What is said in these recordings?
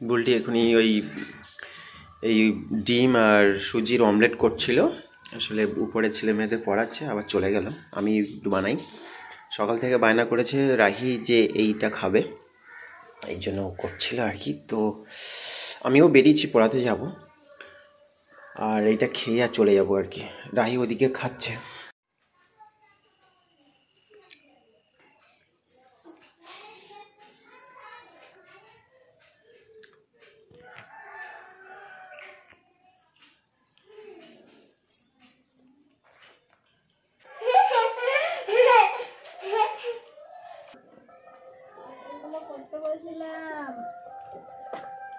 বুলটি এখনই এই ডিম আর সুজির অমলেট করছিল। আসলে উপরে ছেলে মেয়েদের পড়াচ্ছে, আবার চলে গেল। আমি বানাই। সকাল থেকে বায়না করেছে রাহি যে এইটা খাবে, এই জন্য করছিল আর কি। তো আমিও বেরিয়েছি, পড়াতে যাব, আর এইটা খেয়ে আর চলে যাবো আর কি। রাহি ওদিকে খাচ্ছে।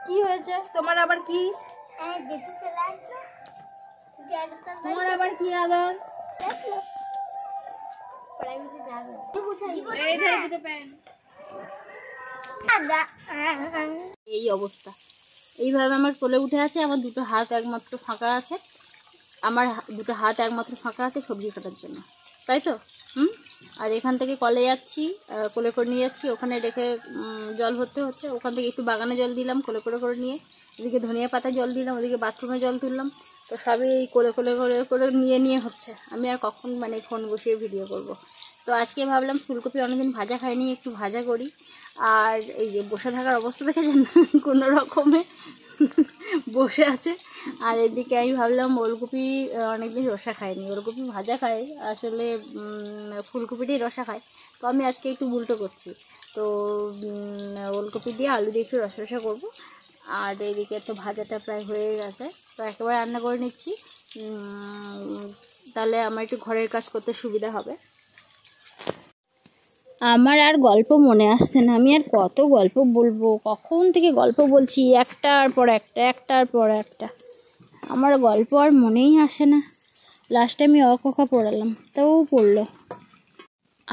কি হয়েছে তোমার আবার? কি তোমার আবার কি আদর? এই অবস্থা, এইভাবে আমার কোলে উঠে আছে। আমার দুটো হাত একমাত্র ফাঁকা আছে, সবজি কাটার জন্য, তাই তো? আর এখান থেকে কলে যাচ্ছি, কোলে করে নিয়ে যাচ্ছি, ওখানে রেখে জল ভরতে হচ্ছে। ওখান থেকে একটু বাগানে জল দিলাম কোলে করে নিয়ে, এদিকে ধনিয়া পাতা জল দিলাম, ওদিকে বাথরুমে জল তুললাম। তো সবই এই কোলে করে নিয়ে হচ্ছে। আমি আর কখন ফোন বসিয়ে ভিডিও করব। তো আজকে ভাবলাম ফুলকপি অনেকদিন ভাজা খাইনি, একটু ভাজা করি। আর এই যে বসে থাকার অবস্থা দেখেছেন, কোনো রকমে বসে আছে। আর এদিকে আমি ভাবলাম ওলকপি অনেকদিন রসা খাইনি, ওলকপি ভাজা খাই, আসলে ফুলকপিটাই রসা খায়। তো আমি আজকে একটু উল্টো করছি। তো ওলকপি দিয়ে আলু দিয়ে একটু রসা করবো। আর এদিকে তো ভাজাটা প্রায় হয়ে গেছে, তো একেবারে রান্না করে নিচ্ছি। তাহলে আমার একটু ঘরের কাজ করতে সুবিধা হবে। আমার আর গল্প মনে আসছে না, আমি আর কত গল্প বলবো, কখন থেকে গল্প বলছি, একটার পর একটা। আমার গল্প আর মনেই আসে না। লাস্টে আমি অকখা পড়ালাম, তাও পড়লো।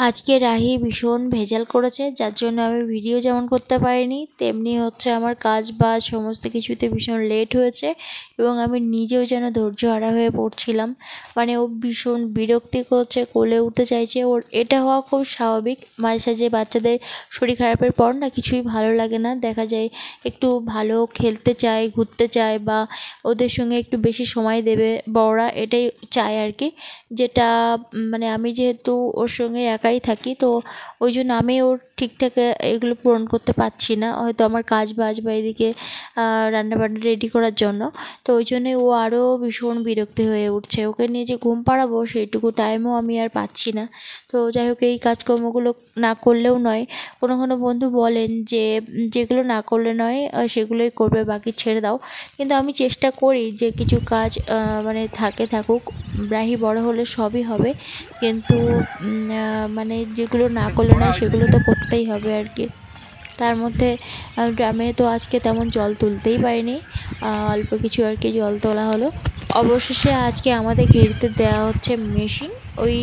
আজকে রাহি ভীষণ ভেজাল করেছে, যার জন্য আমি ভিডিও যেমন করতে পারিনি, তেমনি হচ্ছে আমার কাজ বাজ সমস্ত কিছুতে ভীষণ লেট হয়েছে। এবং আমি নিজেও যেন ধৈর্যহারা হয়ে পড়ছিলাম। মানে ও ভীষণ বিরক্তি করছে, কোলে উঠতে চাইছে। ওর এটা হওয়া খুব স্বাভাবিক। মাঝে সাঝে বাচ্চাদের শরীর খারাপের পর না কিছুই ভালো লাগে না, দেখা যায় একটু ভালো খেলতে চায়, ঘুরতে চায়, বা ওদের সঙ্গে একটু বেশি সময় দেবে বড়রা, এটাই চায় আর কি। যেটা মানে আমি যেহেতু ওর সঙ্গে একাই থাকি, তো ওই জন্য আমি ওর ঠিকঠাক এগুলো পূরণ করতে পারছি না, হয়তো আমার কাজ বাজ বা এদিকে রান্নাবান্না রেডি করার জন্য। তো ওই জন্যে ও আরও ভীষণ বিরক্তি হয়ে উঠছে। ওকে নিয়ে যে ঘুম পাড়াবো সেইটুকু টাইমও আমি আর পাচ্ছি না। তো যাই হোক, এই কাজকর্মগুলো না করলেও নয়। কোনো কোনো বন্ধু বলেন যে যেগুলো না করলে নয় সেগুলোই করবে, বাকি ছেড়ে দাও। কিন্তু আমি চেষ্টা করি যে কিছু কাজ মানে থাকুক, রাহি বড় হলে সবই হবে, কিন্তু মানে যেগুলো না করলে নয় সেগুলো তো করতেই হবে আর কি। তার মধ্যে ড্রামে তো আজকে তেমন জল তুলতেই পারিনি, অল্প কিছু আর কি জল তোলা হলো। অবশেষে আজকে আমাদের ঘেরতে দেওয়া হচ্ছে মেশিন, ওই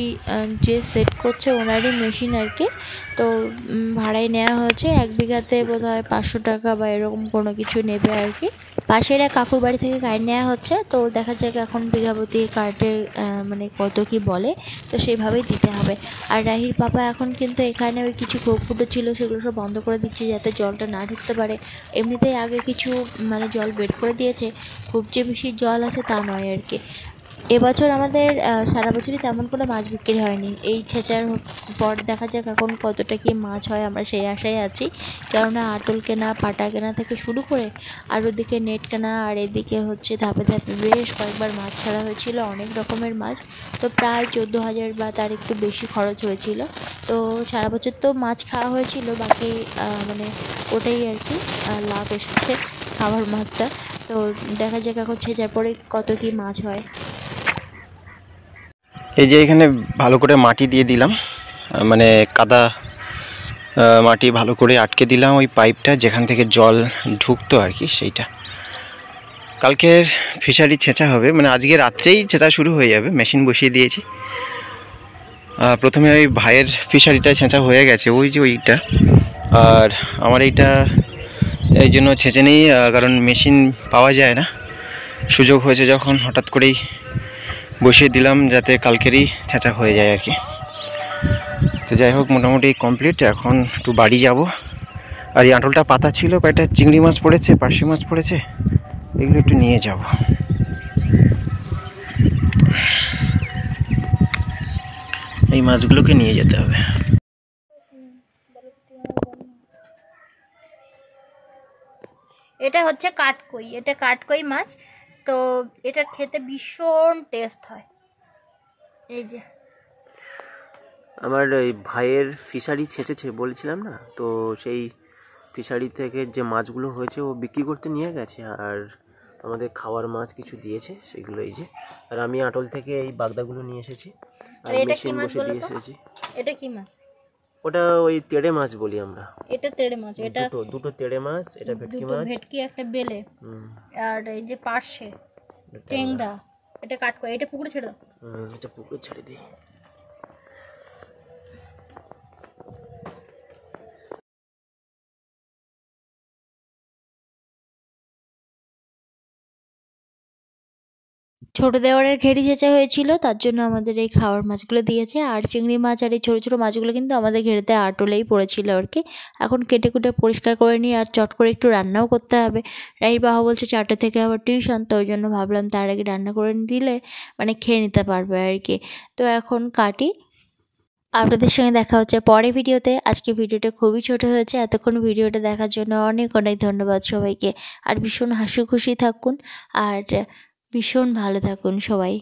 যে সেট করছে ওনারই মেশিন আর কি। তো ভাড়ায় নেওয়া হয়েছে, 1 বিঘাতে বোধহয় 500 টাকা বা এরকম কোনো কিছু নেবে আর কি। পাশের এক কাকুর বাড়ি থেকে কারেন্ট নেওয়া হচ্ছে, তো দেখা যাক এখন বিঘাপতি কারেন্টের মানে কত কি বলে, তো সেইভাবেই দিতে হবে। আর রাহির পাপা এখন কিন্তু এখানে ওই কিছু খোপ ফুটো ছিল, সেগুলো সব বন্ধ করে দিচ্ছে যাতে জলটা না ঢুকতে পারে। এমনিতেই আগে কিছু মানে জল বের করে দিয়েছে, খুব যে বেশি জল আছে তা নয় আর কি। এবছর আমাদের সারা বছরই তেমন কোনো মাছ বিক্রি হয়নি। এই ছেঁচার পর দেখা যাক এখন কতটা কি মাছ হয়, আমরা সেই আশায় আছি। কেননা আটল কেনা, পাটা কেনা থেকে শুরু করে আর ওদিকে নেট কেনা, আর এদিকে হচ্ছে ধাপে ধাপে বেশ কয়েকবার মাছ ছাড়া হয়েছিল, অনেক রকমের মাছ। তো প্রায় 14,000 বা তার একটু বেশি খরচ হয়েছিল। তো সারা বছর তো মাছ খাওয়া হয়েছিল, বাকি মানে ওটাই আর কি লাভ এসেছে খাবার মাছটা। তো দেখা যাক এখন ছেঁচার পরে কত কি মাছ হয়। এই যে এখানে ভালো করে মাটি দিয়ে দিলাম, মানে কাদা মাটি ভালো করে আটকে দিলাম ওই পাইপটা যেখান থেকে জল ঢুকতো আর কি, সেইটা। কালকের ফিশারি ছেঁচা হবে, মানে আজকে রাত্রেই ছেঁচা শুরু হয়ে যাবে, মেশিন বসিয়ে দিয়েছি। প্রথমে ওই ভাইয়ের ফিশারিটা ছেঁচা হয়ে গেছে, ওই যে ওইটা। আর আমার এইটা এই জন্য ছেঁচে নেই, কারণ মেশিন পাওয়া যায় না। সুযোগ হয়েছে যখন হঠাৎ করেই বসিয়ে দিলাম, যাতে কালকেরই ছেঁচা হয়ে যায় আর কি। তো যাই হোক, মোটামুটি কমপ্লিট। এখন একটু বাড়ি যাব, আর এই আঁটলটা পাতা ছিল, কয়েকটা চিংড়ি মাছ পড়েছে, পার্শে মাছ পড়েছে, এগুলো একটু নিয়ে যাব। এই মাছগুলোকে নিয়ে যেতে হবে। এটা হচ্ছে কাঠকই, এটা কাঠকই মাছ। তো এটা খেতে ভীষণ টেস্ট হয়। এই যে আমার ওই ভাইয়ের ফিশারি ছেঁচেছে বলেছিলাম না, তো সেই ফিশারি থেকে যে মাছগুলো হয়েছে ও বিক্রি করতে নিয়ে গেছে, আর আমাদের খাওয়ার মাছ কিছু দিয়েছে সেগুলো এই যে। আর আমি আটল থেকে এই বাগদাগুলো নিয়ে এসেছি আর এটা কি মেশিন মাছ বসে বলো দিয়ে তো? এসেছি। এটা কি মাছ? ওটা ওই তেড়ে মাছ বলি আমরা। এটা তেড়ে মাছ। এটা দুটো তেড়ে মাছ, এটা ভেটকি দুটো মাছ, ভেটকি, একটা বেলে, আর এই যে পার্শে, টেংরা। এটা কাঠকই। এটা পুকুরে ছেড়ে দাও। এটা পুকুরে ছেড়ে দিই। ছোট দেওয়ারের ঘেরি চেঁচা হয়েছিল, তার জন্য আমাদের এই খাওয়ার মাছগুলো দিয়েছে। আর চিংড়ি মাছ আর এই ছোটো ছোটো মাছগুলো কিন্তু আমাদের ঘেরিতে আটলেই পড়েছিল আর কি। এখন কেটে কুটে পরিষ্কার করে নিই, আর চট করে একটু রান্নাও করতে হবে। রাহির বাবা বলছে 4টে থেকে আবার টিউশন, তো ওই জন্য ভাবলাম তার আগে রান্না করে দিলে মানে খেয়ে নিতে পারবে আর কি। তো এখন কাটি। আপনাদের সঙ্গে দেখা হচ্ছে পরে ভিডিওতে। আজকে ভিডিওটা খুবই ছোট হয়েছে। এতক্ষণ ভিডিওটা দেখার জন্য অনেক অনেক ধন্যবাদ সবাইকে। আর ভীষণ হাসি খুশি থাকুন আর ভীষণ ভালো থাকুন সবাই।